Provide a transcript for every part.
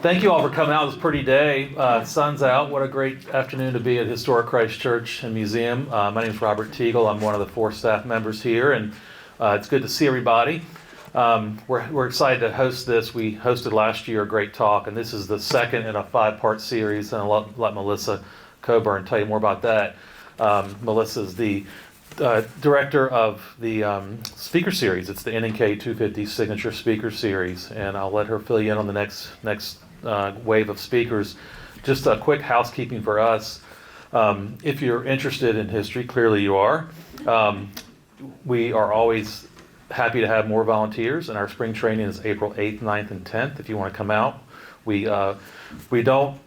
Thank you all for coming out. It's a pretty day. Sun's out. What a great afternoon to be at Historic Christ Church and Museum. My name is Robert Teagle. I'm one of the 4 staff members here, and it's good to see everybody. We're excited to host this. We hosted last year a great talk, and this is the second in a 5-part series, and I'll let Melissa Coburn tell you more about that. Melissa is the director of the speaker series. It's the NNK 250 Signature Speaker Series, and I'll let her fill you in on the next wave of speakers. Just a quick housekeeping for us. If you're interested in history, clearly you are. We are always happy to have more volunteers, and our spring training is April 8th, 9th, and 10th. If you want to come out, we don't.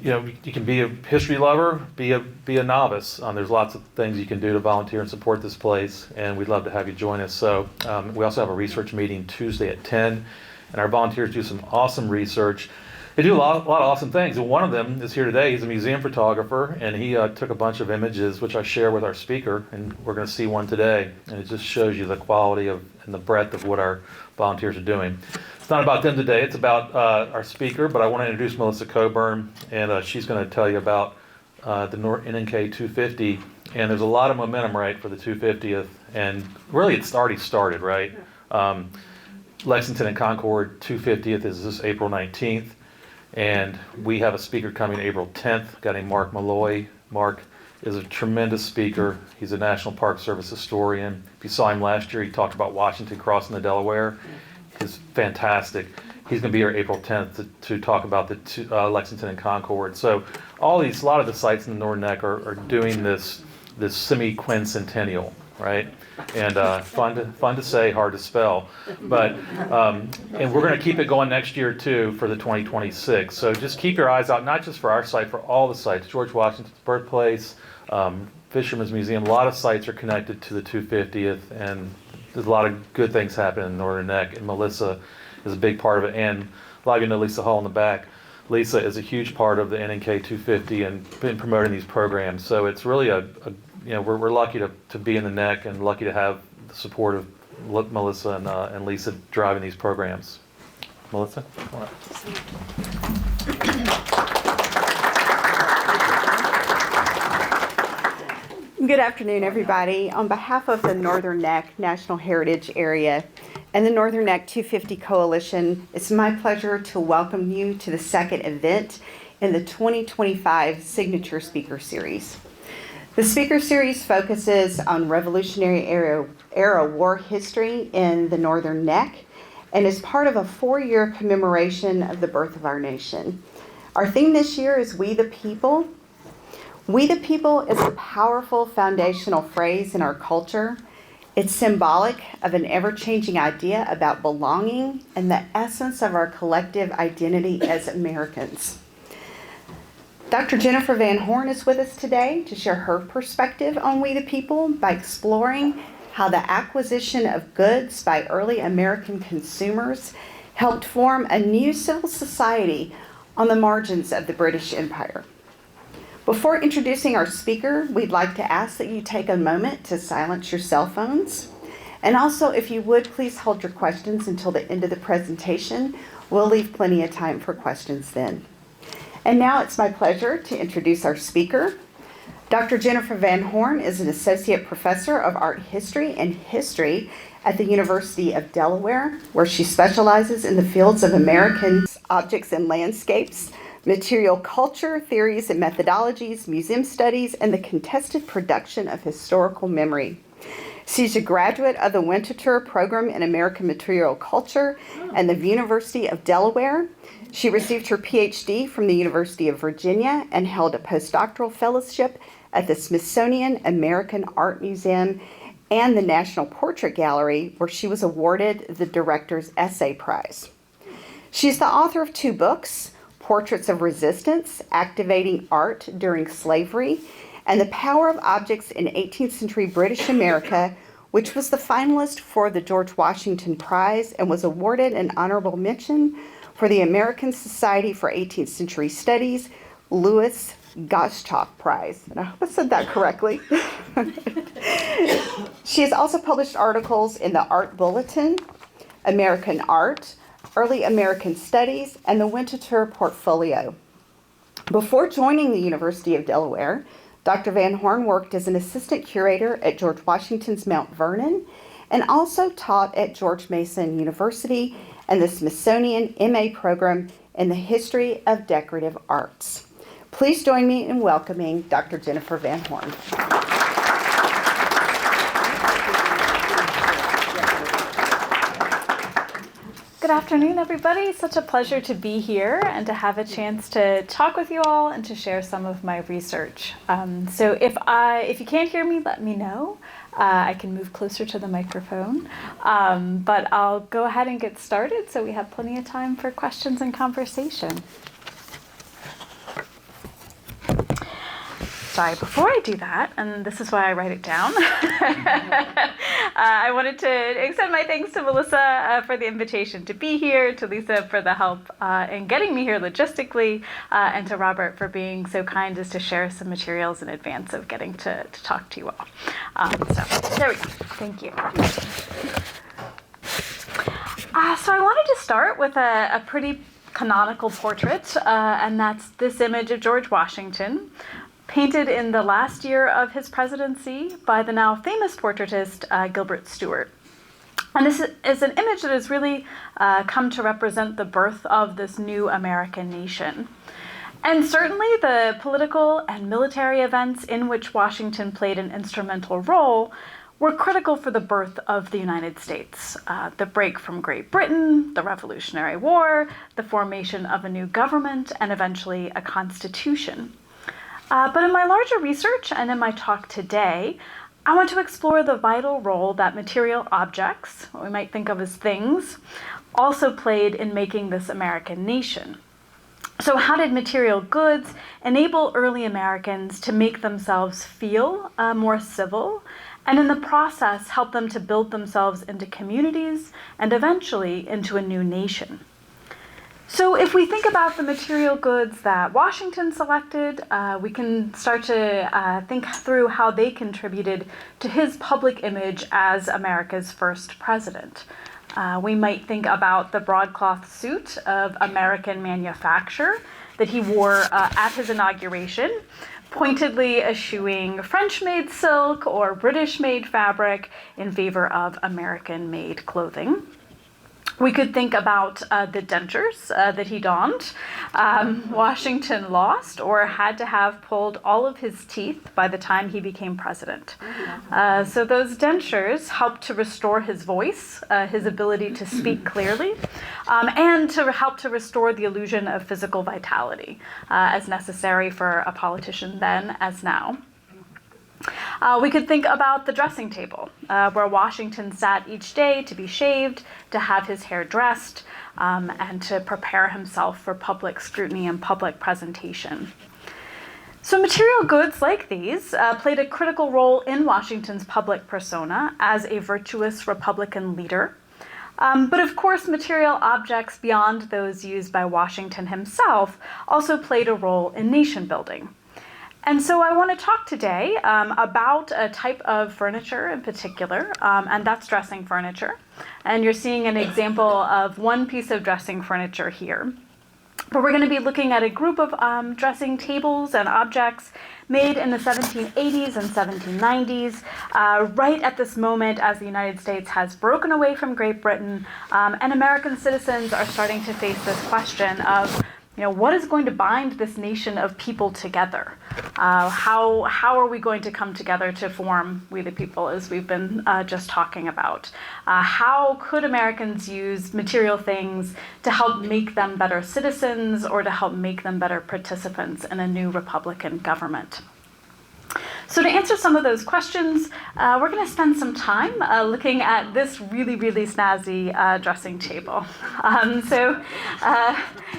You can be a history lover, be a novice. There's lots of things you can do to volunteer and support this place, and we'd love to have you join us. So we also have a research meeting Tuesday at 10, and our volunteers do some awesome research. They do a lot of awesome things, and one of them is here today. He's a museum photographer, and he took a bunch of images, which I share with our speaker, and we're going to see one today. And it just shows you the quality and the breadth of what our volunteers are doing. It's not about them today, it's about our speaker, but I want to introduce Melissa Coburn, and she's going to tell you about the NNK 250. And there's a lot of momentum, right, for the 250th, and really it's already started, right? Lexington and Concord 250th is this April 19th. And we have a speaker coming April 10th, a guy named Mark Malloy. Mark is a tremendous speaker. He's a National Park Service historian. If you saw him last year, he talked about Washington crossing the Delaware. He's fantastic. He's going to be here April 10th to talk about the Lexington and Concord. So a lot of the sites in the Northern Neck are doing this semi-quincentennial, right? And fun to say, hard to spell. But and we're going to keep it going next year too for the 2026. So just keep your eyes out, not just for our site, for all the sites. George Washington's birthplace, Fisherman's Museum. A lot of sites are connected to the 250th, and there's a lot of good things happening in the Northern Neck. And Melissa is a big part of it. And a lot of you know Lisa Hall in the back. Lisa is a huge part of the NNK 250 and been promoting these programs. So it's really we're lucky to be in the Neck and lucky to have the support of Melissa and Lisa driving these programs. Melissa? Good afternoon, everybody. On behalf of the Northern Neck National Heritage Area and the Northern Neck 250 Coalition, it's my pleasure to welcome you to the second event in the 2025 Signature Speaker Series. The speaker series focuses on Revolutionary era war history in the Northern Neck and is part of a 4-year commemoration of the birth of our nation. Our theme this year is We the People. We the People is a powerful foundational phrase in our culture. It's symbolic of an ever-changing idea about belonging and the essence of our collective identity as Americans. Dr. Jennifer Van Horn is with us today to share her perspective on We the People by exploring how the acquisition of goods by early American consumers helped form a new civil society on the margins of the British Empire. Before introducing our speaker, we'd like to ask that you take a moment to silence your cell phones. And also, if you would, please hold your questions until the end of the presentation. We'll leave plenty of time for questions then. And now it's my pleasure to introduce our speaker. Dr. Jennifer Van Horn is an associate professor of art history and history at the University of Delaware, where she specializes in the fields of American objects and landscapes, material culture, theories and methodologies, museum studies, and the contested production of historical memory. She's a graduate of the Winterthur Program in American Material Culture and the University of Delaware. She received her PhD from the University of Virginia and held a postdoctoral fellowship at the Smithsonian American Art Museum and the National Portrait Gallery, where she was awarded the Director's Essay Prize. She's the author of 2 books, Portraits of Resistance, Activating Art During Slavery, and The Power of Objects in 18th Century British America, which was the finalist for the George Washington Prize and was awarded an honorable mention for the American Society for 18th Century Studies Louis Gottschalk Prize. And I hope I said that correctly. She has also published articles in the Art Bulletin, American Art, Early American Studies, and the Winterthur Portfolio. Before joining the University of Delaware, Dr. Van Horn worked as an assistant curator at George Washington's Mount Vernon and also taught at George Mason University and the Smithsonian MA program in the History of Decorative Arts. Please join me in welcoming Dr. Jennifer Van Horn. Good afternoon, everybody. Such a pleasure to be here and to have a chance to talk with you all and to share some of my research. So if you can't hear me, let me know. I can move closer to the microphone, but I'll go ahead and get started so we have plenty of time for questions and conversation. Sorry, before I do that, and this is why I write it down, I wanted to extend my thanks to Melissa for the invitation to be here, to Lisa for the help in getting me here logistically, and to Robert for being so kind as to share some materials in advance of getting to talk to you all. So there we go. Thank you. So I wanted to start with a pretty canonical portrait, and that's this image of George Washington, painted in the last year of his presidency by the now famous portraitist Gilbert Stuart. And this is an image that has really come to represent the birth of this new American nation. And certainly the political and military events in which Washington played an instrumental role were critical for the birth of the United States. The break from Great Britain, the Revolutionary War, the formation of a new government, and eventually a constitution. But in my larger research and in my talk today, I want to explore the vital role that material objects, what we might think of as things, also played in making this American nation. So how did material goods enable early Americans to make themselves feel more civil, and in the process help them to build themselves into communities and eventually into a new nation? So if we think about the material goods that Washington selected, we can start to think through how they contributed to his public image as America's first president. We might think about the broadcloth suit of American manufacture that he wore at his inauguration, pointedly eschewing French-made silk or British-made fabric in favor of American-made clothing. We could think about the dentures that he donned. Washington lost or had to have pulled all of his teeth by the time he became president. So those dentures helped to restore his voice, his ability to speak clearly, and to help to restore the illusion of physical vitality, as necessary for a politician then as now. We could think about the dressing table, where Washington sat each day to be shaved, to have his hair dressed, and to prepare himself for public scrutiny and public presentation. So material goods like these played a critical role in Washington's public persona as a virtuous Republican leader. But of course, material objects beyond those used by Washington himself also played a role in nation building. And so I want to talk today about a type of furniture in particular, and that's dressing furniture. And you're seeing an example of one piece of dressing furniture here. But we're going to be looking at a group of dressing tables and objects made in the 1780s and 1790s, right at this moment as the United States has broken away from Great Britain, and American citizens are starting to face this question of, what is going to bind this nation of people together? How are we going to come together to form we the people, as we've been just talking about? How could Americans use material things to help make them better citizens or to help make them better participants in a new Republican government? So to answer some of those questions, we're going to spend some time looking at this really, really snazzy dressing table.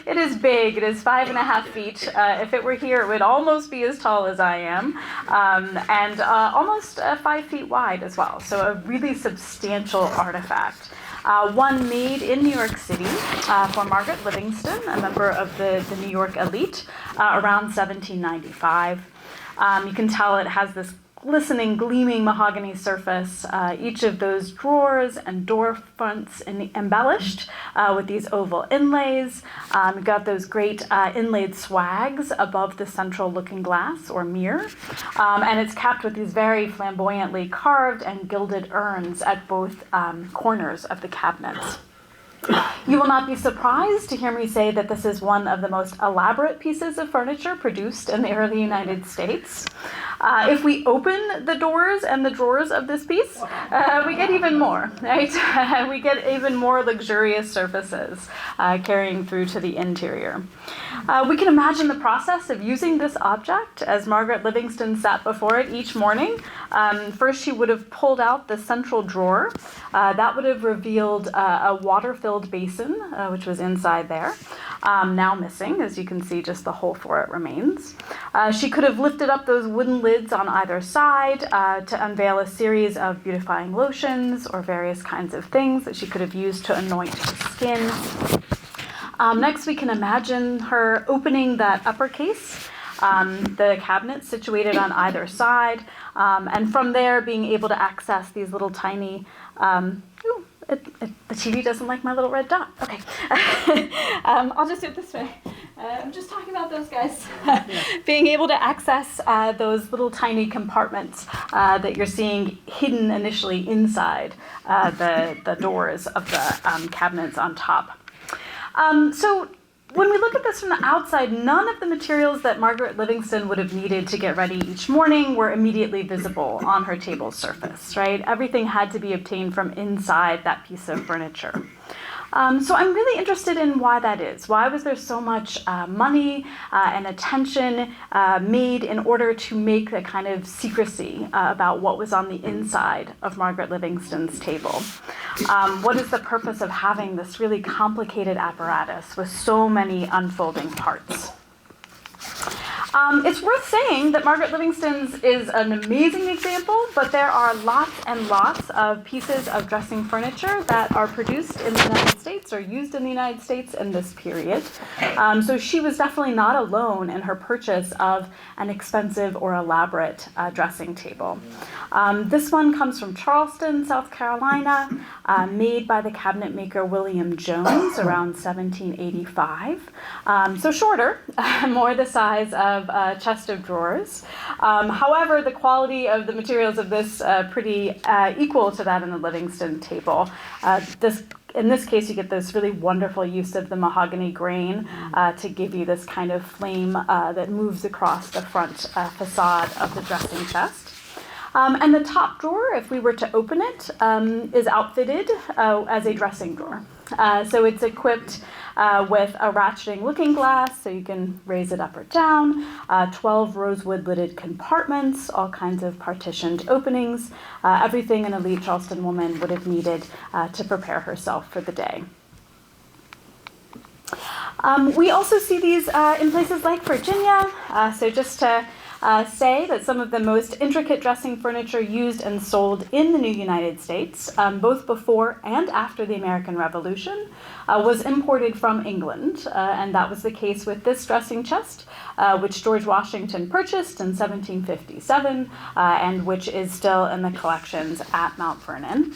It is big. It is 5.5 feet. If it were here, it would almost be as tall as I am, and almost 5 feet wide as well. So a really substantial artifact. One made in New York City for Margaret Livingston, a member of the New York elite, around 1795. You can tell it has this glistening, gleaming mahogany surface. Each of those drawers and door fronts embellished with these oval inlays. You've got those great inlaid swags above the central looking glass or mirror. And it's capped with these very flamboyantly carved and gilded urns at both corners of the cabinets. You will not be surprised to hear me say that this is one of the most elaborate pieces of furniture produced in the early United States. If we open the doors and the drawers of this piece, we get even more, right? We get even more luxurious surfaces carrying through to the interior. We can imagine the process of using this object as Margaret Livingston sat before it each morning. First, she would have pulled out the central drawer. That would have revealed a water-filled basin, which was inside there. Now missing, as you can see, just the hole for it remains. She could have lifted up those wooden lids on either side to unveil a series of beautifying lotions or various kinds of things that she could have used to anoint her skin. Next, we can imagine her opening that upper case, the cabinets situated on either side, and from there being able to access these little tiny, the TV doesn't like my little red dot. Okay. I'll just do it this way. I'm just talking about those guys. Being able to access those little tiny compartments that you're seeing hidden initially inside the doors of the cabinets on top. So when we look at this from the outside, none of the materials that Margaret Livingston would have needed to get ready each morning were immediately visible on her table surface, right? Everything had to be obtained from inside that piece of furniture. So I'm really interested in why that is. Why was there so much money and attention made in order to make the kind of secrecy about what was on the inside of Margaret Livingston's table? What is the purpose of having this really complicated apparatus with so many unfolding parts? It's worth saying that Margaret Livingston's is an amazing example, but there are lots and lots of pieces of dressing furniture that are produced in the United States or used in the United States in this period. So she was definitely not alone in her purchase of an expensive or elaborate dressing table. This one comes from Charleston, South Carolina, made by the cabinet maker William Jones around 1785. So shorter, more the size of a chest of drawers. However, the quality of the materials of this pretty equal to that in the Livingston table. In this case, you get this really wonderful use of the mahogany grain to give you this kind of flame that moves across the front facade of the dressing chest. And the top drawer, if we were to open it, is outfitted as a dressing drawer. So it's equipped with a ratcheting looking glass, so you can raise it up or down, 12 rosewood lidded compartments, all kinds of partitioned openings, everything an elite Charleston woman would have needed to prepare herself for the day. We also see these in places like Virginia, so just to say that some of the most intricate dressing furniture used and sold in the new United States, both before and after the American Revolution, was imported from England. And that was the case with this dressing chest, which George Washington purchased in 1757, and which is still in the collections at Mount Vernon.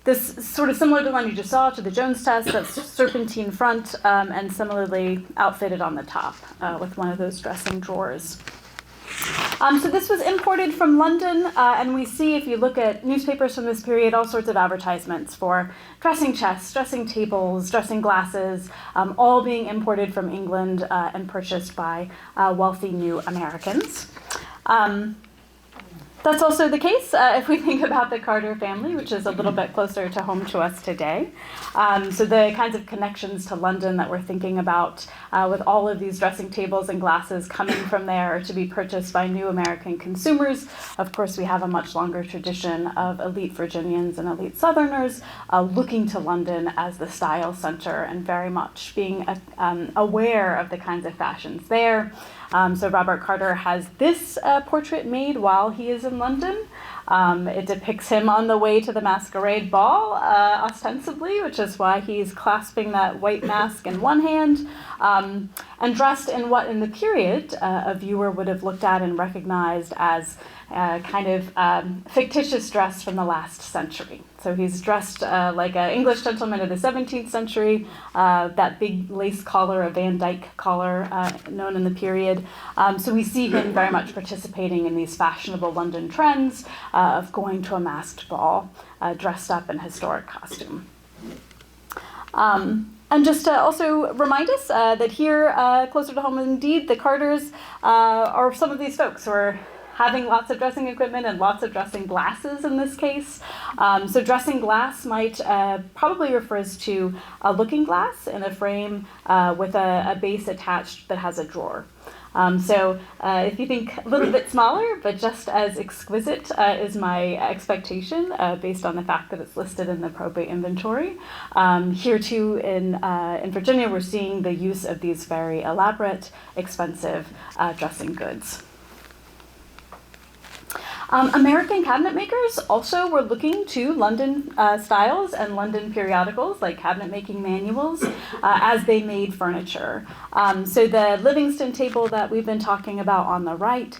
This is sort of similar to the one you just saw, to the Jones test, that's serpentine front and similarly outfitted on the top with one of those dressing drawers. So this was imported from London, and we see, if you look at newspapers from this period, all sorts of advertisements for dressing chests, dressing tables, dressing glasses, all being imported from England and purchased by wealthy new Americans. That's also the case if we think about the Carter family, which is a little bit closer to home to us today. So the kinds of connections to London that we're thinking about with all of these dressing tables and glasses coming from there to be purchased by new American consumers. Of course, we have a much longer tradition of elite Virginians and elite Southerners looking to London as the style center and very much being aware of the kinds of fashions there. So Robert Carter has this portrait made while he is in London. It depicts him on the way to the masquerade ball, ostensibly, which is why he's clasping that white mask in one hand, and dressed in what in the period a viewer would have looked at and recognized as kind of fictitious dress from the last century. So he's dressed like an English gentleman of the 17th century, that big lace collar, a Van Dyke collar known in the period. So we see him very much participating in these fashionable London trends of going to a masked ball, dressed up in historic costume. And just to also remind us that here, closer to home indeed, the Carters are some of these folks who are having lots of dressing equipment and lots of dressing glasses in this case. So dressing glass might probably refers to a looking glass in a frame with a base attached that has a drawer. So if you think a little bit smaller, but just as exquisite is my expectation based on the fact that it's listed in the probate inventory. Here too in Virginia, we're seeing the use of these very elaborate, expensive dressing goods. American cabinet makers also were looking to London styles and London periodicals, like cabinet making manuals, as they made furniture. So the Livingston table that we've been talking about on the right,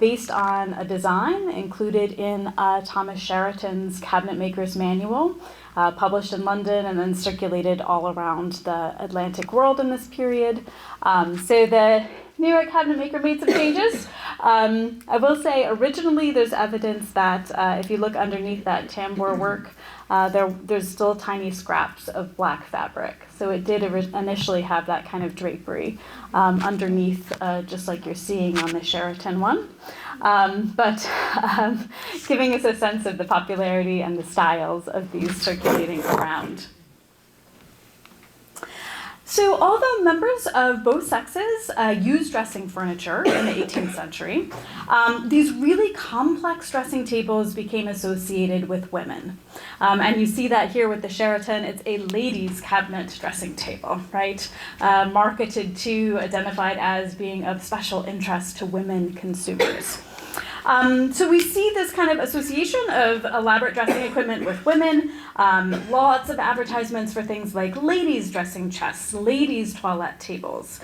based on a design included in Thomas Sheraton's Cabinet Maker's Manual, published in London and then circulated all around the Atlantic world in this period. So the New York cabinet maker made some changes. I will say originally there's evidence that if you look underneath that tambour work, there's still tiny scraps of black fabric. So it did initially have that kind of drapery underneath, just like you're seeing on the Sheraton one. But giving us a sense of the popularity and the styles of these circulating around. So although members of both sexes used dressing furniture in the 18th century, these really complex dressing tables became associated with women. And you see that here with the Sheraton, it's a ladies' cabinet dressing table, right? Marketed to, identified as being of special interest to women consumers. So we see this kind of association of elaborate dressing equipment with women, lots of advertisements for things like ladies' dressing chests, ladies' toilet tables,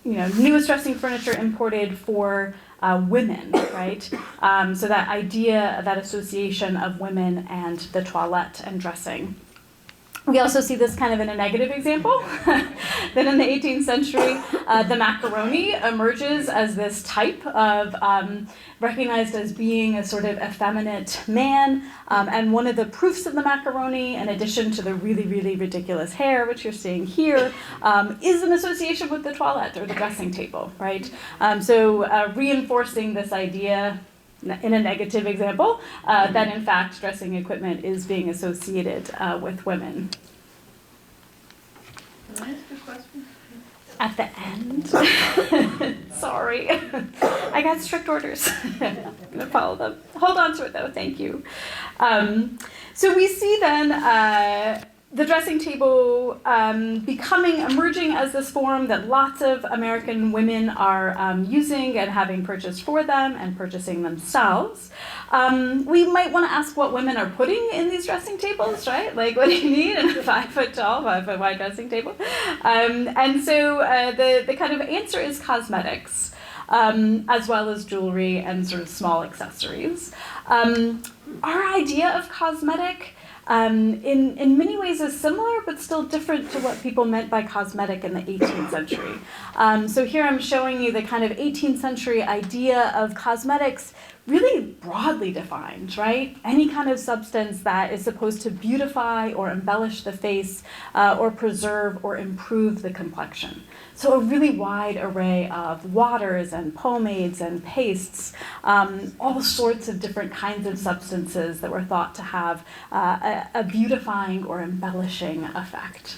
newest dressing furniture imported for women, right? So that idea, that association of women and the toilet and dressing. We also see this kind of in a negative example, that in the 18th century, the macaroni emerges as this type of recognized as being a sort of effeminate man. And one of the proofs of the macaroni, in addition to the really, really ridiculous hair, which you're seeing here, is an association with the toilet or the dressing table, right? So reinforcing this idea in a negative example, that in fact dressing equipment is being associated with women. Can I ask a question? At the end? Sorry. I got strict orders. I'm going to follow them. Hold on to it though, thank you. So we see then the dressing table emerging as this form that lots of American women are using and having purchased for them and purchasing themselves. We might want to ask what women are putting in these dressing tables, right? Like, what do you need in a 5 foot tall, 5 foot wide dressing table? And so the kind of answer is cosmetics, as well as jewelry and sort of small accessories. Our idea of cosmetic in many ways is similar, but still different to what people meant by cosmetic in the 18th century. So here I'm showing you the kind of 18th century idea of cosmetics really broadly defined, right? Any kind of substance that is supposed to beautify or embellish the face or preserve or improve the complexion. So a really wide array of waters and pomades and pastes, all sorts of different kinds of substances that were thought to have a beautifying or embellishing effect.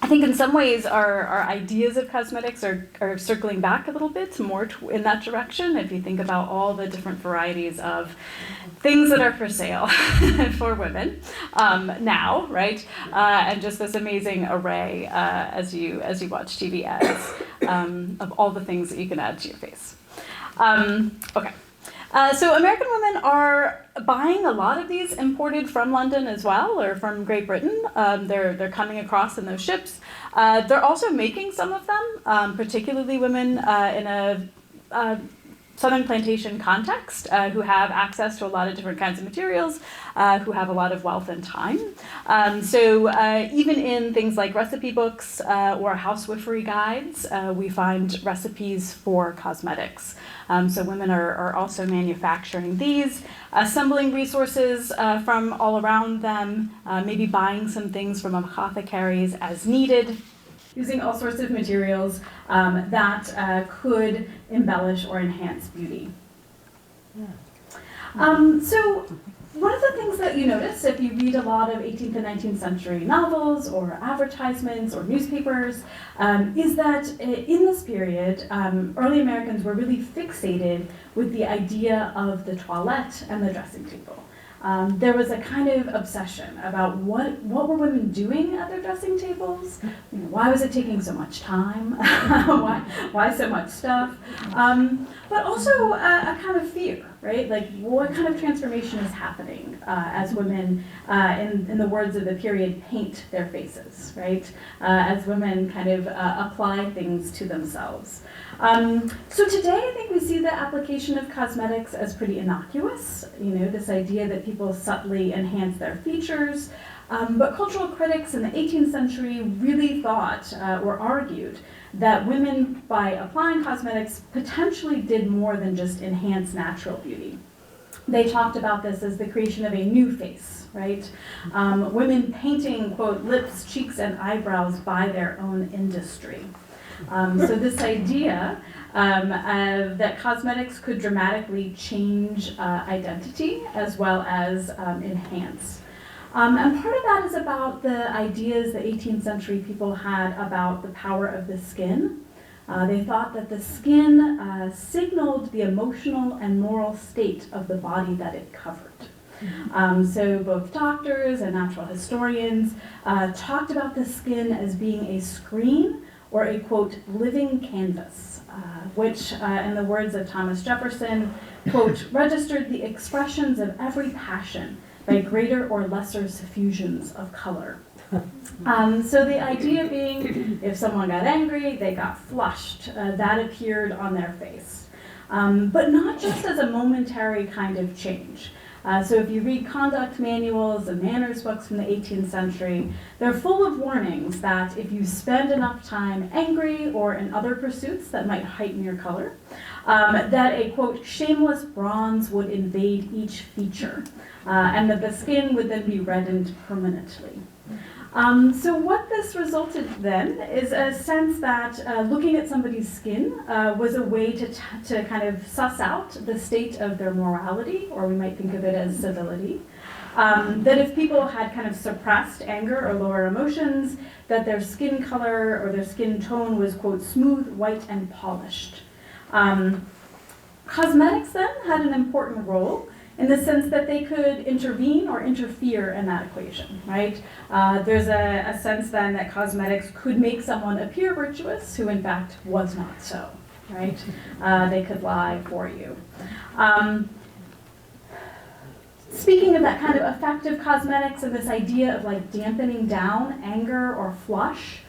I think in some ways our ideas of cosmetics are circling back a little bit more in that direction if you think about all the different varieties of things that are for sale for women now, right? And just this amazing array as you watch TV ads of all the things that you can add to your face. Okay. So American women are buying a lot of these imported from London as well, or from Great Britain. They're coming across in those ships. They're also making some of them, particularly women in a Southern plantation context who have access to a lot of different kinds of materials, who have a lot of wealth and time. So even in things like recipe books or housewifery guides, we find recipes for cosmetics. So women are also manufacturing these, assembling resources from all around them, maybe buying some things from apothecaries as needed, using all sorts of materials that could embellish or enhance beauty. So one of the things that you notice if you read a lot of 18th and 19th century novels or advertisements or newspapers is that in this period, early Americans were really fixated with the idea of the toilette and the dressing table. There was a kind of obsession about what were women doing at their dressing tables? You know, why was it taking so much time? why so much stuff? But also a kind of fear, right? Like what kind of transformation is happening as women, in the words of the period, paint their faces, right? As women kind of apply things to themselves. So today I think we see the application of cosmetics as pretty innocuous, you know, this idea that people subtly enhance their features. But cultural critics in the 18th century really thought or argued that women, by applying cosmetics, potentially did more than just enhance natural beauty. They talked about this as the creation of a new face, right? Women painting, quote, lips, cheeks, and eyebrows by their own industry. So this idea that cosmetics could dramatically change identity as well as enhance. And part of that is about the ideas the 18th century people had about the power of the skin. They thought that the skin signaled the emotional and moral state of the body that it covered. So both doctors and natural historians talked about the skin as being a screen or a, quote, living canvas, which, in the words of Thomas Jefferson, quote, registered the expressions of every passion by greater or lesser suffusions of color. So the idea being, if someone got angry, they got flushed. That appeared on their face. But not just as a momentary kind of change. So if you read conduct manuals and manners books from the 18th century, they're full of warnings that if you spend enough time angry or in other pursuits that might heighten your color, that a, quote, shameless bronze would invade each feature, and that the skin would then be reddened permanently. So what this resulted then is a sense that looking at somebody's skin was a way to kind of suss out the state of their morality, or we might think of it as civility. That if people had kind of suppressed anger or lower emotions, that their skin color or their skin tone was, quote, smooth, white, and polished. Cosmetics then had an important role in the sense that they could intervene or interfere in that equation, right? There's a sense then that cosmetics could make someone appear virtuous who in fact was not so, right? They could lie for you. Speaking of that kind of effective cosmetics and this idea of like dampening down anger or flush,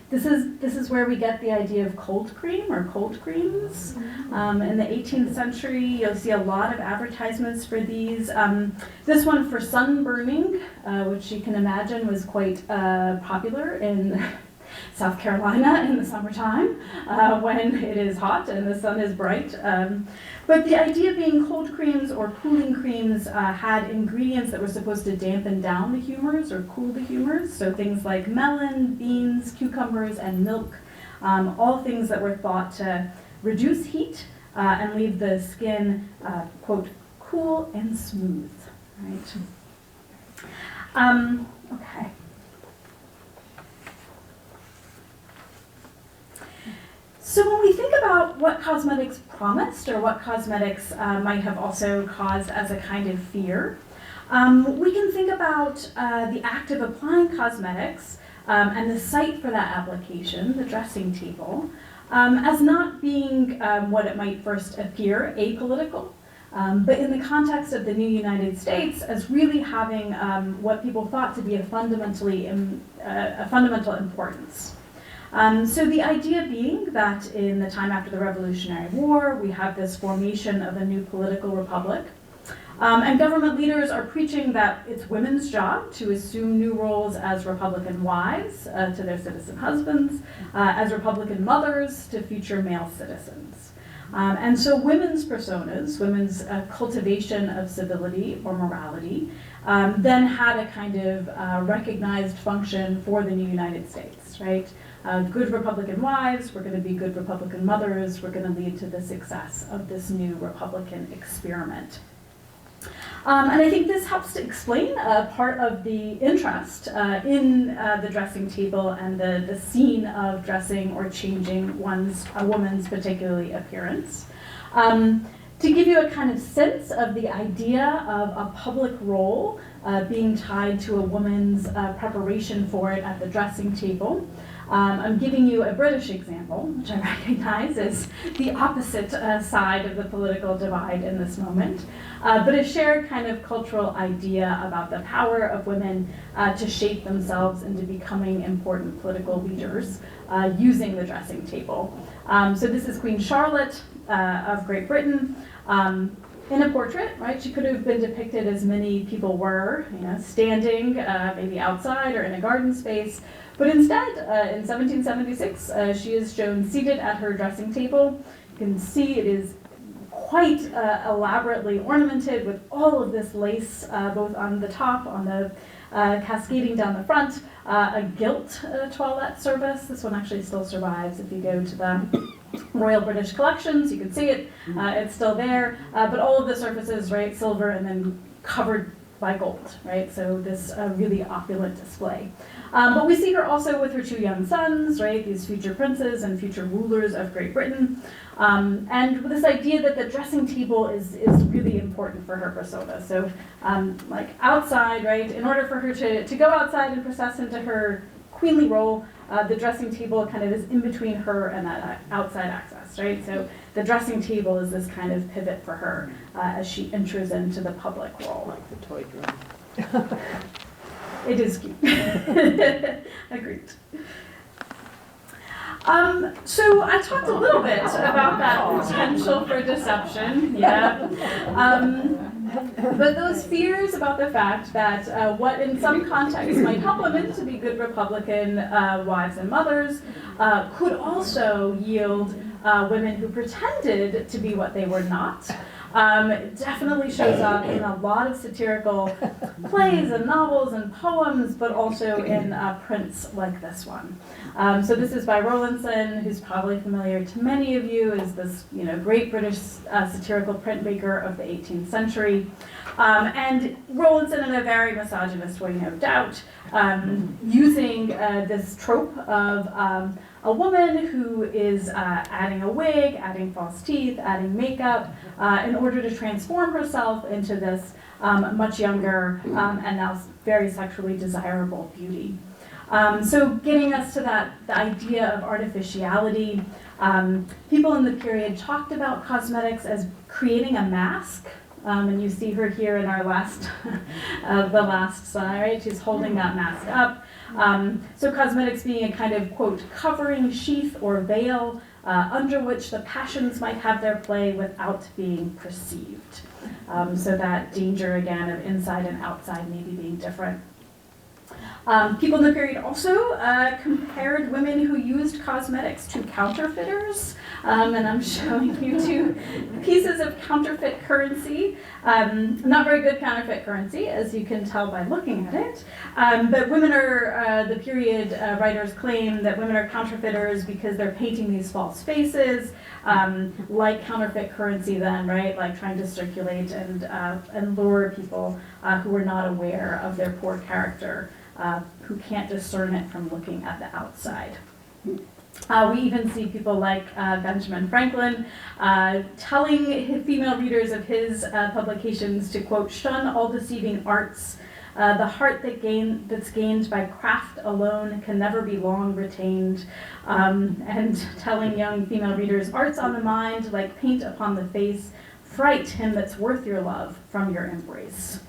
this is where we get the idea of cold cream or cold creams. In the 18th century, you'll see a lot of advertisements for these. This one for sunburning, which you can imagine was quite popular in South Carolina in the summertime when it is hot and the sun is bright. But the idea being cold creams or cooling creams had ingredients that were supposed to dampen down the humors or cool the humors. So things like melon, beans, cucumbers, and milk, all things that were thought to reduce heat and leave the skin, quote, cool and smooth, right? Okay. So when we think about what cosmetics promised or what cosmetics might have also caused as a kind of fear, we can think about the act of applying cosmetics and the site for that application, the dressing table, as not being what it might first appear, apolitical, but in the context of the new United States as really having what people thought to be a fundamental importance. So the idea being that in the time after the Revolutionary War, we have this formation of a new political republic. And government leaders are preaching that it's women's job to assume new roles as Republican wives to their citizen husbands, as Republican mothers to future male citizens. And so women's personas, women's cultivation of civility or morality, then had a kind of recognized function for the new United States, right? Good Republican wives, we're going to be good Republican mothers, we're going to lead to the success of this new Republican experiment. And I think this helps to explain part of the interest in the dressing table and the scene of dressing or changing a woman's particularly appearance. To give you a kind of sense of the idea of a public role being tied to a woman's preparation for it at the dressing table, I'm giving you a British example, which I recognize is the opposite side of the political divide in this moment, but a shared kind of cultural idea about the power of women to shape themselves into becoming important political leaders using the dressing table. So this is Queen Charlotte of Great Britain. In a portrait, right, she could have been depicted as many people were, standing maybe outside or in a garden space. But instead, in 1776, she is shown seated at her dressing table. You can see it is quite elaborately ornamented with all of this lace, both on the top, on the cascading down the front, a gilt toilette service. This one actually still survives if you go to the Royal British Collections. You can see it, it's still there, but all of the surfaces, right, silver and then covered by gold, right? So this really opulent display. But we see her also with her two young sons, right? These future princes and future rulers of Great Britain. And with this idea that the dressing table is really important for her persona. So like outside, right? In order for her to go outside and process into her queenly role, the dressing table kind of is in between her and that outside access, right? So the dressing table is this kind of pivot for her as she enters into the public role. Like the toy drum. It is cute. Agreed. So I talked a little bit about that potential for deception, yeah. But those fears about the fact that what in some contexts might help women to be good Republican wives and mothers could also yield women who pretended to be what they were not. It definitely shows up in a lot of satirical plays and novels and poems, but also in prints like this one. So this is by Rowlandson, who's probably familiar to many of you, is this great British satirical printmaker of the 18th century. And Rowlandson, in a very misogynist way, no doubt, using this trope of a woman who is adding a wig, adding false teeth, adding makeup, in order to transform herself into this much younger and now very sexually desirable beauty. So getting us to the idea of artificiality, people in the period talked about cosmetics as creating a mask. And you see her here in our last, the last slide, right? She's holding that mask up. So cosmetics being a kind of, quote, covering sheath or veil under which the passions might have their play without being perceived. So that danger, again, of inside and outside maybe being different. People in the period also compared women who used cosmetics to counterfeiters. And I'm showing you two pieces of counterfeit currency. Not very good counterfeit currency, as you can tell by looking at it. But women are, the period writers claim that women are counterfeiters because they're painting these false faces, like counterfeit currency then, right? Like trying to circulate and lure people who are not aware of their poor character. Who can't discern it from looking at the outside. We even see people like Benjamin Franklin telling female readers of his publications to, quote, shun all deceiving arts. The heart that's gained by craft alone can never be long retained. And telling young female readers, art's on the mind, like paint upon the face, fright him that's worth your love from your embrace.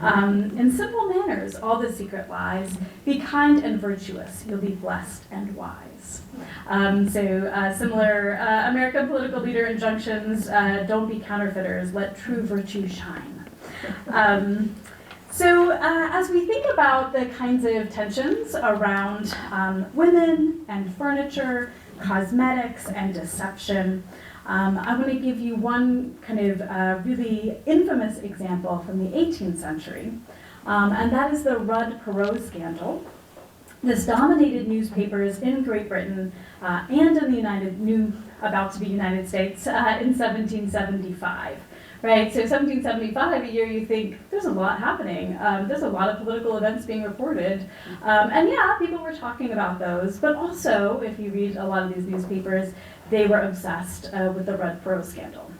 In simple manners, all the secret lies. Be kind and virtuous, you'll be blessed and wise. Similar American political leader injunctions, don't be counterfeiters, let true virtue shine. As we think about the kinds of tensions around women and furniture, cosmetics and deception, I want to give you one kind of really infamous example from the 18th century, and that is the Rudd-Perot scandal. This dominated newspapers in Great Britain and in the about to be United States in 1775. Right, so 1775, a year you think, there's a lot happening. There's a lot of political events being reported. And yeah, people were talking about those, but also, if you read a lot of these newspapers, they were obsessed with the Rudd-Perot scandal.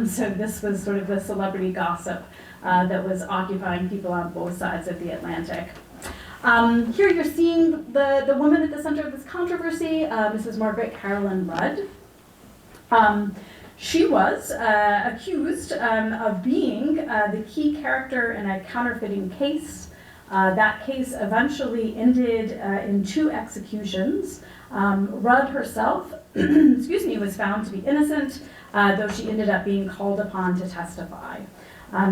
So this was sort of the celebrity gossip that was occupying people on both sides of the Atlantic. Here you're seeing the woman at the center of this controversy, Mrs. Margaret Caroline Rudd. She was accused of being the key character in a counterfeiting case. That case eventually ended in 2 executions. Rudd herself was found to be innocent, though she ended up being called upon to testify.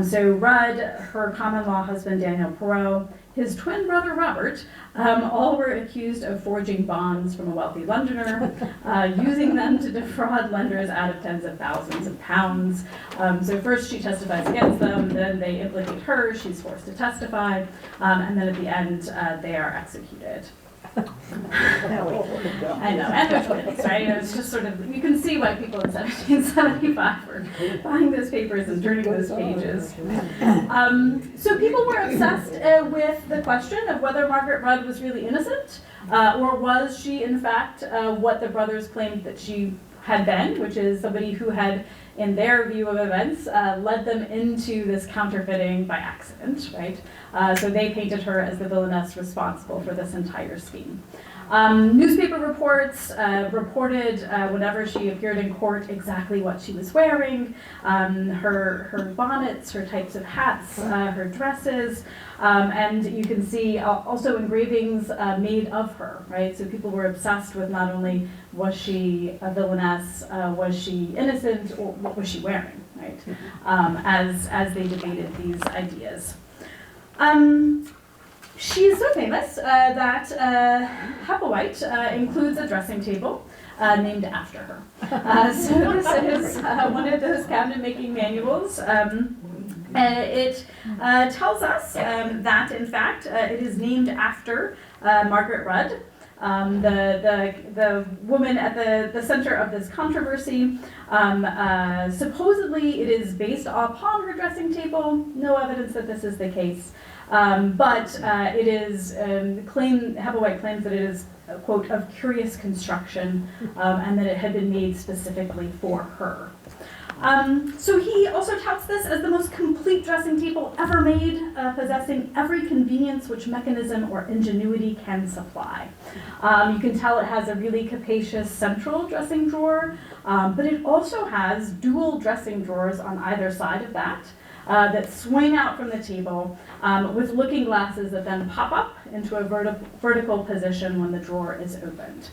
So Rudd, her common-law husband Daniel Perot, his twin brother Robert, all were accused of forging bonds from a wealthy Londoner, using them to defraud lenders out of tens of thousands of pounds. So first she testifies against them, then they implicate her, she's forced to testify, and then at the end they are executed. I know, and they're twins, right? It's just sort of, you can see why people in 1775 were buying those papers and turning those pages. So people were obsessed with the question of whether Margaret Rudd was really innocent, or was she in fact what the brothers claimed that she had been, which is somebody who had, in their view of events, led them into this counterfeiting by accident, right? So they painted her as the villainess responsible for this entire scheme. Newspaper reports reported whenever she appeared in court exactly what she was wearing, her bonnets, her types of hats, her dresses, and you can see also engravings made of her, right? So people were obsessed with not only was she a villainess, was she innocent, or what was she wearing, right? As they debated these ideas. She is so famous that Hepplewhite includes a dressing table named after her. So this is one of those cabinet-making manuals. It tells us that, in fact, it is named after Margaret Rudd, the woman at the center of this controversy. Supposedly, it is based upon her dressing table. No evidence that this is the case. But it is Hepplewhite claims that it is, quote, of curious construction, and that it had been made specifically for her. So he also touts this as the most complete dressing table ever made, possessing every convenience which mechanism or ingenuity can supply. You can tell it has a really capacious central dressing drawer, but it also has dual dressing drawers on either side of that. That swing out from the table with looking glasses that then pop up into a vertical position when the drawer is opened.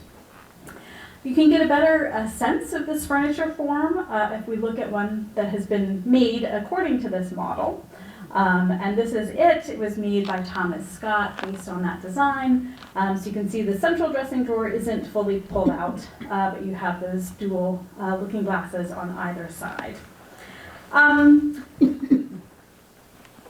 You can get a better sense of this furniture form if we look at one that has been made according to this model. And this is it. It was made by Thomas Scott based on that design. So you can see the central dressing drawer isn't fully pulled out, but you have those dual looking glasses on either side.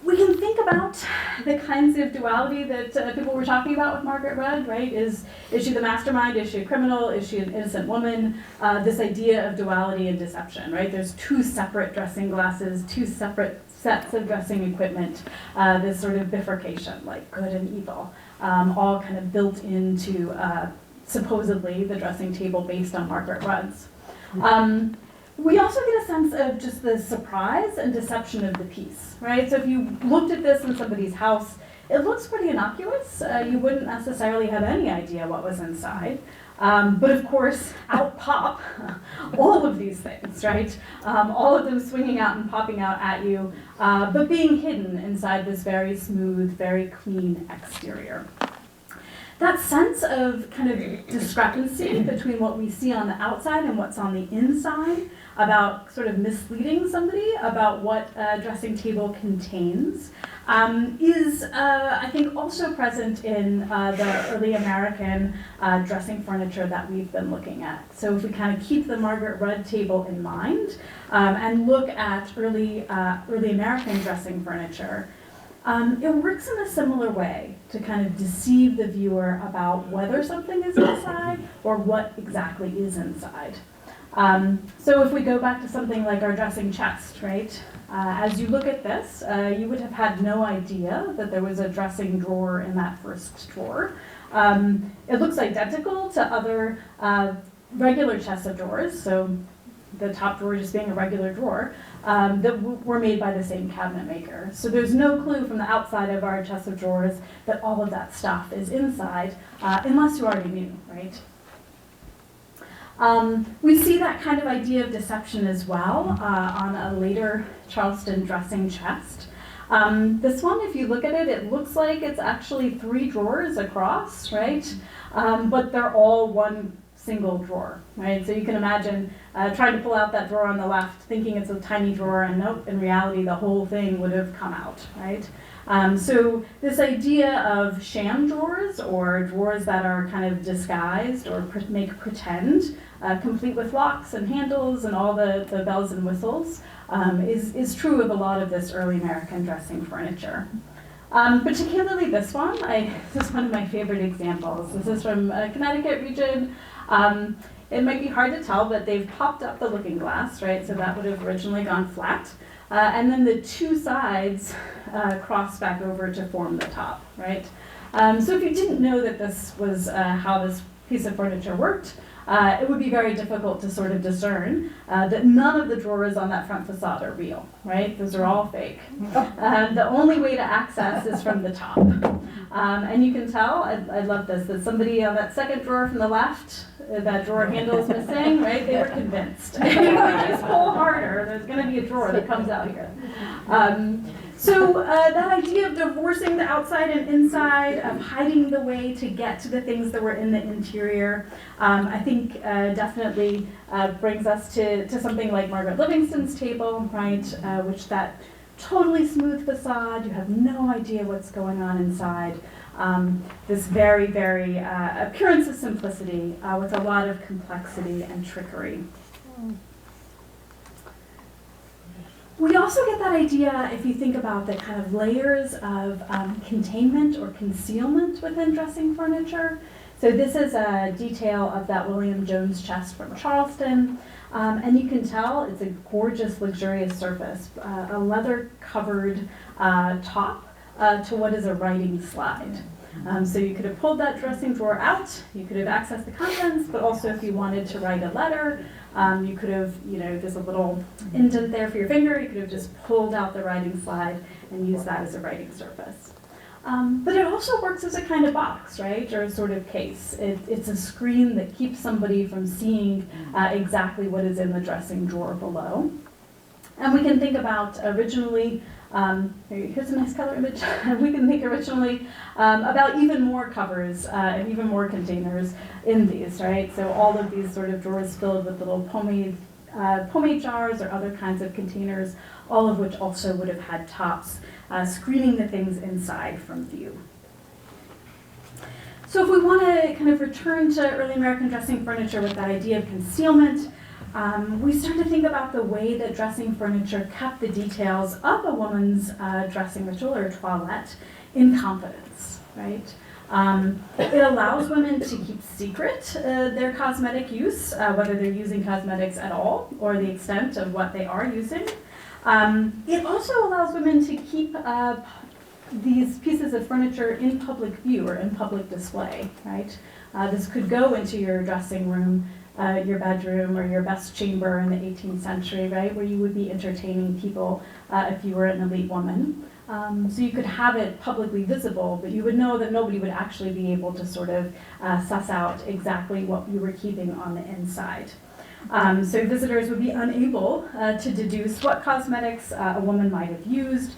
We can think about the kinds of duality that people were talking about with Margaret Rudd, right? Is she the mastermind? Is she a criminal? Is she an innocent woman? This idea of duality and deception, right? There's 2 separate dressing glasses, 2 separate sets of dressing equipment, this sort of bifurcation, like good and evil, all kind of built into supposedly the dressing table based on Margaret Rudd's. We also get a sense of just the surprise and deception of the piece, right? So if you looked at this in somebody's house, it looks pretty innocuous. You wouldn't necessarily have any idea what was inside. But of course, out pop all of these things, right? All of them swinging out and popping out at you, but being hidden inside this very smooth, very clean exterior. That sense of kind of discrepancy between what we see on the outside and what's on the inside, about sort of misleading somebody about what a dressing table contains, is, I think, also present in the early American dressing furniture that we've been looking at. So if we kind of keep the Margaret Rudd table in mind and look at early American dressing furniture, it works in a similar way to kind of deceive the viewer about whether something is inside or what exactly is inside. So if we go back to something like our dressing chest, right? As you look at this, you would have had no idea that there was a dressing drawer in that first drawer. It looks identical to other regular chests of drawers, so the top drawer just being a regular drawer, that were made by the same cabinet maker. So there's no clue from the outside of our chest of drawers that all of that stuff is inside, unless you already knew, right? We see that kind of idea of deception as well on a later Charleston dressing chest. This one, if you look at it, it looks like it's actually 3 drawers across, right? But they're all one single drawer, right? So you can imagine trying to pull out that drawer on the left, thinking it's a tiny drawer, and nope, in reality, the whole thing would have come out, right? So this idea of sham drawers, or drawers that are kind of disguised or make pretend, complete with locks and handles and all the bells and whistles, is true of a lot of this early American dressing furniture. Particularly this one, this is one of my favorite examples. This is from Connecticut region. It might be hard to tell, but they've popped up the looking glass, right? So that would have originally gone flat. And then the 2 sides cross back over to form the top, right? So if you didn't know that this was how this piece of furniture worked, it would be very difficult to sort of discern that none of the drawers on that front facade are real, right? Those are all fake. The only way to access is from the top. And you can tell, I love this, that somebody on that second drawer from the left, that drawer handle is missing, right? They were convinced. If we just pull harder, there's going to be a drawer that comes out here. So that idea of divorcing the outside and inside, of hiding the way to get to the things that were in the interior, I think definitely brings us to something like Margaret Livingston's table, right? Which that totally smooth facade, you have no idea what's going on inside. This very, very appearance of simplicity with a lot of complexity and trickery. We also get that idea if you think about the kind of layers of containment or concealment within dressing furniture. So this is a detail of that William Jones chest from Charleston. And you can tell it's a gorgeous, luxurious surface, a leather-covered top to what is a writing slide. So you could have pulled that dressing drawer out, you could have accessed the contents, but also if you wanted to write a letter, you could have, there's a little indent there for your finger, you could have just pulled out the writing slide and used that as a writing surface. But it also works as a kind of box, right, or a sort of case. It's a screen that keeps somebody from seeing exactly what is in the dressing drawer below. And we can think about originally, here's a nice color image, we can think originally about even more covers and even more containers in these, right? So all of these sort of drawers filled with little pomade jars or other kinds of containers, all of which also would have had tops screening the things inside from view. So if we want to kind of return to early American dressing furniture with that idea of concealment, we start to think about the way that dressing furniture kept the details of a woman's dressing ritual or toilette in confidence, right? It allows women to keep secret their cosmetic use, whether they're using cosmetics at all or the extent of what they are using. It also allows women to keep these pieces of furniture in public view or in public display, right? This could go into your dressing room, your bedroom, or your best chamber in the 18th century, right, where you would be entertaining people if you were an elite woman. So you could have it publicly visible, but you would know that nobody would actually be able to sort of suss out exactly what you were keeping on the inside. So visitors would be unable to deduce what cosmetics a woman might have used,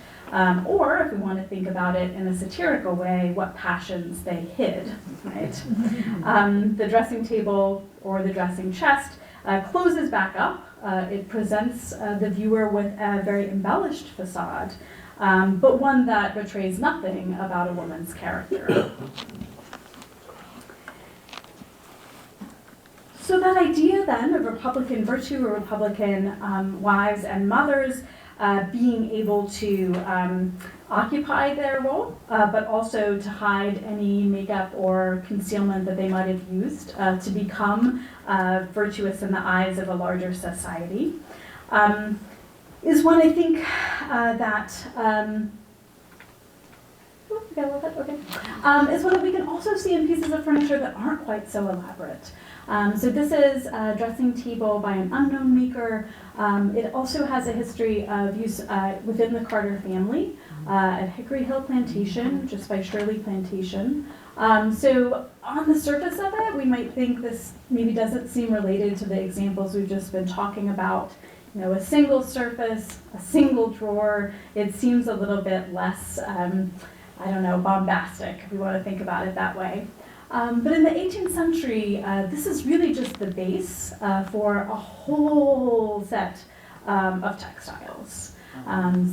or if we want to think about it in a satirical way, what passions they hid, right? The dressing table or the dressing chest closes back up. It presents the viewer with a very embellished facade, but one that betrays nothing about a woman's character. So that idea then of Republican virtue or Republican wives and mothers being able to occupy their role, but also to hide any makeup or concealment that they might have used to become virtuous in the eyes of a larger society, is one I think that is one that we can also see in pieces of furniture that aren't quite so elaborate. So this is a dressing table by an unknown maker. It also has a history of use within the Carter family at Hickory Hill Plantation, just by Shirley Plantation. So on the surface of it, we might think this maybe doesn't seem related to the examples we've just been talking about. You know, a single surface, a single drawer. It seems a little bit less, I don't know, bombastic, if we want to think about it that way. But in the 18th century, this is really just the base for a whole set of textiles.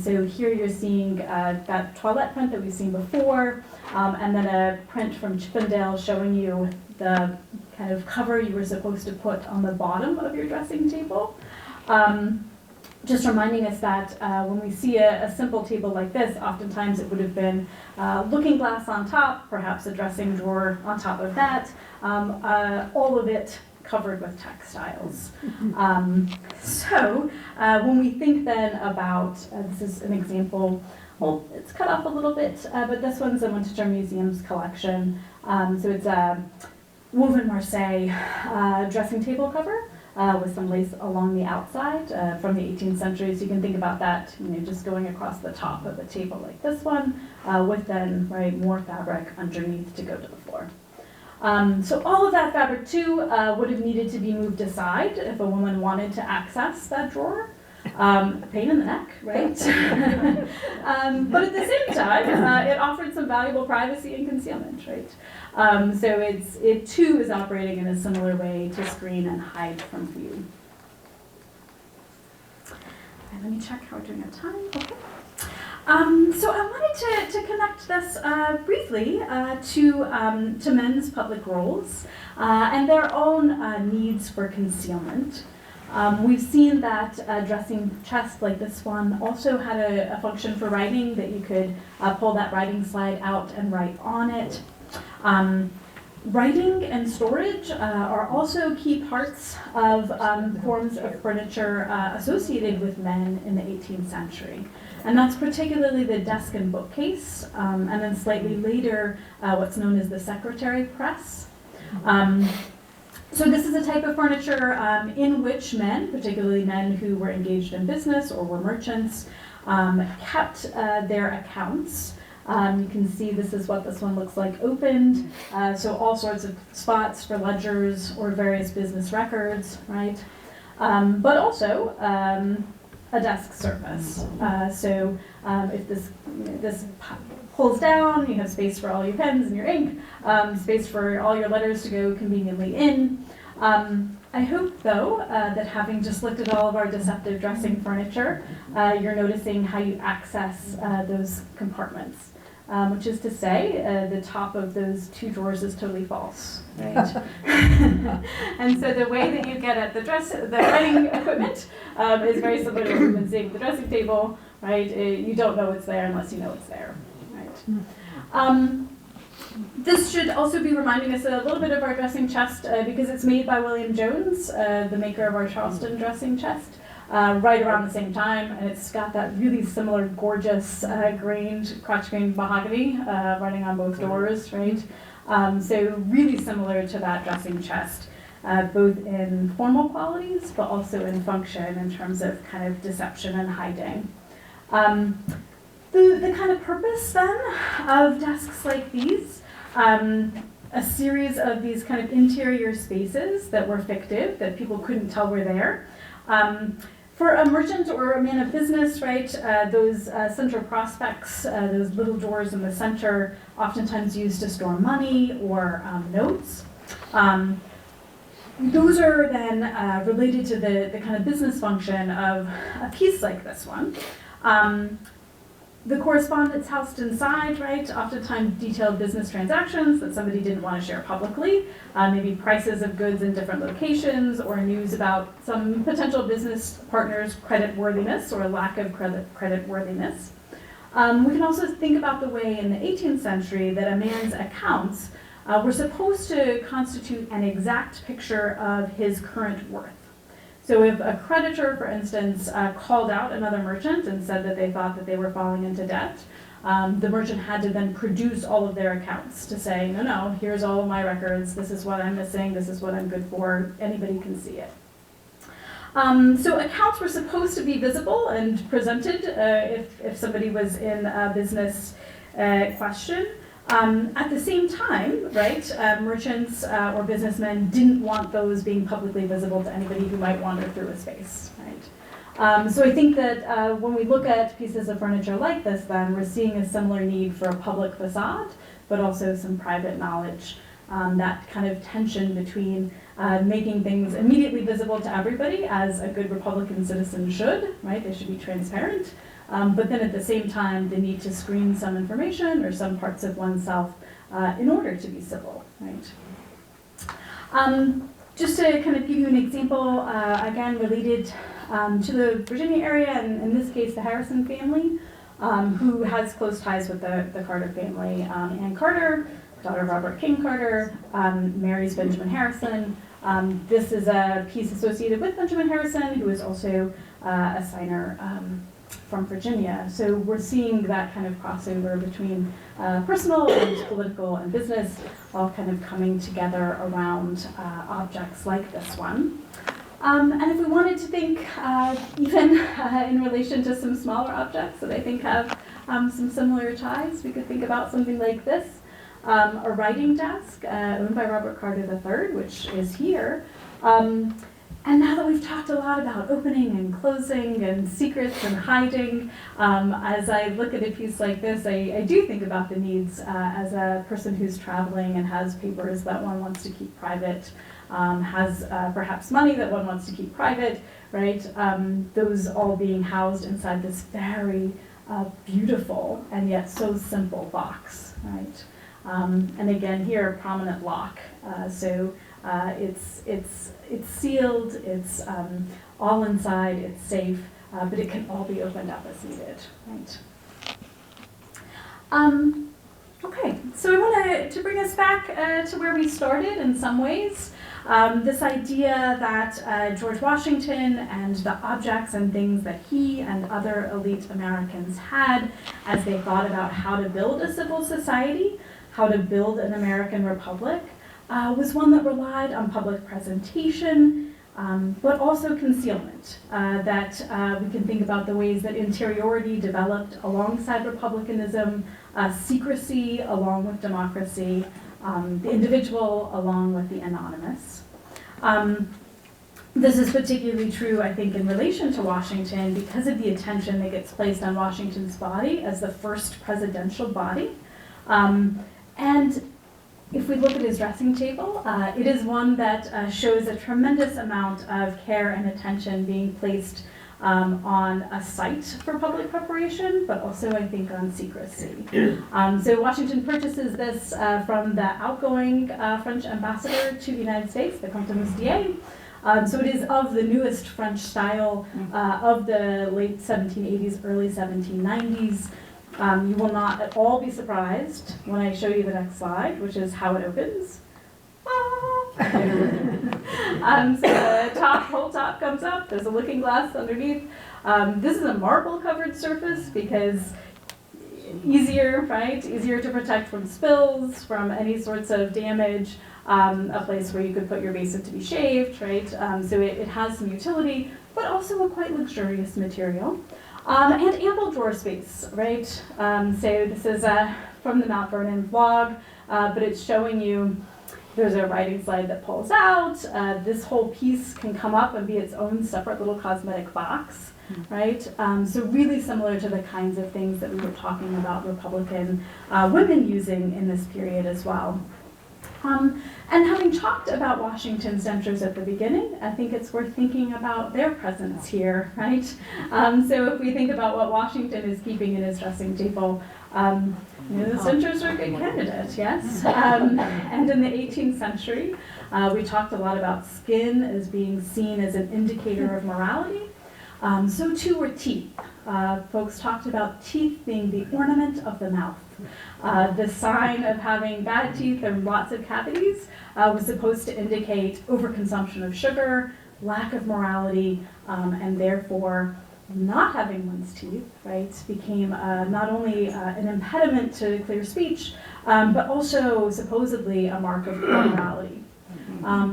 So here you're seeing that toilette print that we've seen before, and then a print from Chippendale showing you the kind of cover you were supposed to put on the bottom of your dressing table. Just reminding us that when we see a simple table like this, oftentimes it would have been looking glass on top, perhaps a dressing drawer on top of that, all of it covered with textiles. So when we think then about, this is an example, well, it's cut off a little bit, but this one's in Winchester Museum's collection. So it's a woven Marseille dressing table cover. With some lace along the outside from the 18th century. So you can think about that, you know, just going across the top of a table like this one, with then more fabric underneath to go to the floor. So all of that fabric too would have needed to be moved aside if a woman wanted to access that drawer. A pain in the neck, right? But at the same time, it offered some valuable privacy and concealment, right? So it too is operating in a similar way to screen and hide from view. Let me check how we're doing on time. Okay. So I wanted to connect this briefly to men's public roles and their own needs for concealment. We've seen that a dressing chest like this one also had a function for writing, that you could pull that writing slide out and write on it. Writing and storage are also key parts of forms of furniture associated with men in the 18th century. And that's particularly the desk and bookcase, and then slightly later, what's known as the secretary press. So this is a type of furniture in which men, particularly men who were engaged in business or were merchants, kept their accounts. You can see this is what this one looks like opened. So all sorts of spots for ledgers or various business records, right? But also a desk surface. So if this pulls down, you have space for all your pens and your ink, space for all your letters to go conveniently in. I hope, though, that having just looked at all of our deceptive dressing furniture, you're noticing how you access those compartments. Which is to say, the top of those two drawers is totally false, right? And so the way that you get at the writing equipment is very similar to what we've been seeing with the dressing table, right? You don't know it's there unless you know it's there, right? This should also be reminding us a little bit of our dressing chest because it's made by William Jones, the maker of our Charleston dressing chest. Right around the same time, and it's got that really similar gorgeous crotch-grained mahogany running on both doors, right? So really similar to that dressing chest, both in formal qualities, but also in function in terms of kind of deception and hiding. The kind of purpose then of desks like these, a series of these kind of interior spaces that were fictive, that people couldn't tell were there. For a merchant or a man of business, right, those center prospects, those little doors in the center, oftentimes used to store money or notes. Those are then related to the kind of business function of a piece like this one. The correspondence housed inside, right, oftentimes detailed business transactions that somebody didn't want to share publicly, maybe prices of goods in different locations, or news about some potential business partner's creditworthiness or lack of creditworthiness. We can also think about the way in the 18th century that a man's accounts were supposed to constitute an exact picture of his current worth. So if a creditor, for instance, called out another merchant and said that they thought that they were falling into debt, the merchant had to then produce all of their accounts to say, no, here's all of my records, this is what I'm missing, this is what I'm good for, anybody can see it. So accounts were supposed to be visible and presented if somebody was in a business question. At the same time, right, merchants or businessmen didn't want those being publicly visible to anybody who might wander through a space, right? So I think that when we look at pieces of furniture like this, then we're seeing a similar need for a public facade, but also some private knowledge. That kind of tension between making things immediately visible to everybody, as a good Republican citizen should, right? They should be transparent. But then at the same time, the need to screen some information or some parts of oneself in order to be civil, right? Just to kind of give you an example, again, related to the Virginia area, and in this case, the Harrison family, who has close ties with the Carter family. Ann Carter, daughter of Robert King Carter, marries Benjamin Harrison. This is a piece associated with Benjamin Harrison, who is also a signer from Virginia. So we're seeing that kind of crossover between personal and political and business, all kind of coming together around objects like this one. And if we wanted to think even in relation to some smaller objects that I think have some similar ties, we could think about something like this, a writing desk owned by Robert Carter III, which is here. And now that we've talked a lot about opening and closing and secrets and hiding, as I look at a piece like this, I do think about the needs as a person who's traveling and has papers that one wants to keep private, has perhaps money that one wants to keep private, right? Those all being housed inside this very beautiful and yet so simple box, right? And again, here, a prominent lock. It's sealed, it's all inside, it's safe, but it can all be opened up as needed, right? Okay, so I want to bring us back to where we started in some ways. This idea that George Washington and the objects and things that he and other elite Americans had as they thought about how to build a civil society, how to build an American republic, was one that relied on public presentation, but also concealment. That we can think about the ways that interiority developed alongside republicanism, secrecy along with democracy, the individual along with the anonymous. This is particularly true, I think, in relation to Washington because of the attention that gets placed on Washington's body as the first presidential body. And if we look at his dressing table, it is one that shows a tremendous amount of care and attention being placed on a site for public preparation, but also, I think, on secrecy. So Washington purchases this from the outgoing French ambassador to the United States, the Comte de Moustier. So it is of the newest French style of the late 1780s, early 1790s. You will not at all be surprised when I show you the next slide, which is how it opens. So the whole top comes up, there's a looking glass underneath. This is a marble-covered surface because easier, right? Easier to protect from spills, from any sorts of damage, a place where you could put your basin to be shaved, right? So it has some utility, but also a quite luxurious material. And ample drawer space, right? So this is from the Mount Vernon vlog, but it's showing you there's a writing slide that pulls out. This whole piece can come up and be its own separate little cosmetic box, right? So really similar to the kinds of things that we were talking about Republican women using in this period as well. And having talked about Washington's dentures at the beginning, I think it's worth thinking about their presence here, right? So if we think about what Washington is keeping in his dressing table, the dentures are a good candidate, yes? And in the 18th century, we talked a lot about skin as being seen as an indicator of morality. So too were teeth. Folks talked about teeth being the ornament of the mouth. The sign of having bad teeth and lots of cavities was supposed to indicate overconsumption of sugar, lack of morality, and therefore not having one's teeth, right, became not only an impediment to clear speech, but also supposedly a mark of poor morality.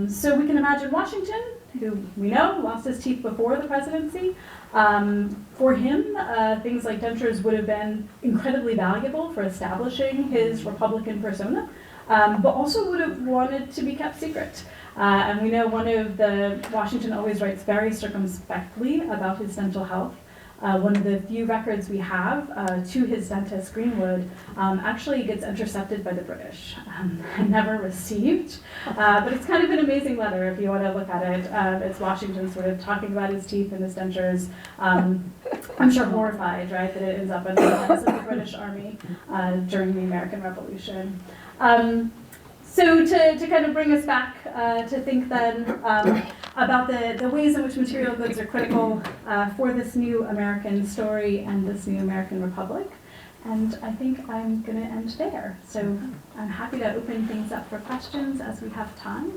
So we can imagine Washington, who we know lost his teeth before the presidency. For him, things like dentures would have been incredibly valuable for establishing his Republican persona, but also would have wanted to be kept secret. And we know Washington always writes very circumspectly about his dental health. One of the few records we have to his dentist, Greenwood, actually gets intercepted by the British and never received. But it's kind of an amazing letter if you want to look at it. It's Washington sort of talking about his teeth and his dentures. I'm sure horrified, right, that it ends up in the hands of the British Army during the American Revolution. So to kind of bring us back to think then about the ways in which material goods are critical for this new American story and this new American Republic. And I think I'm going to end there. So I'm happy to open things up for questions as we have time.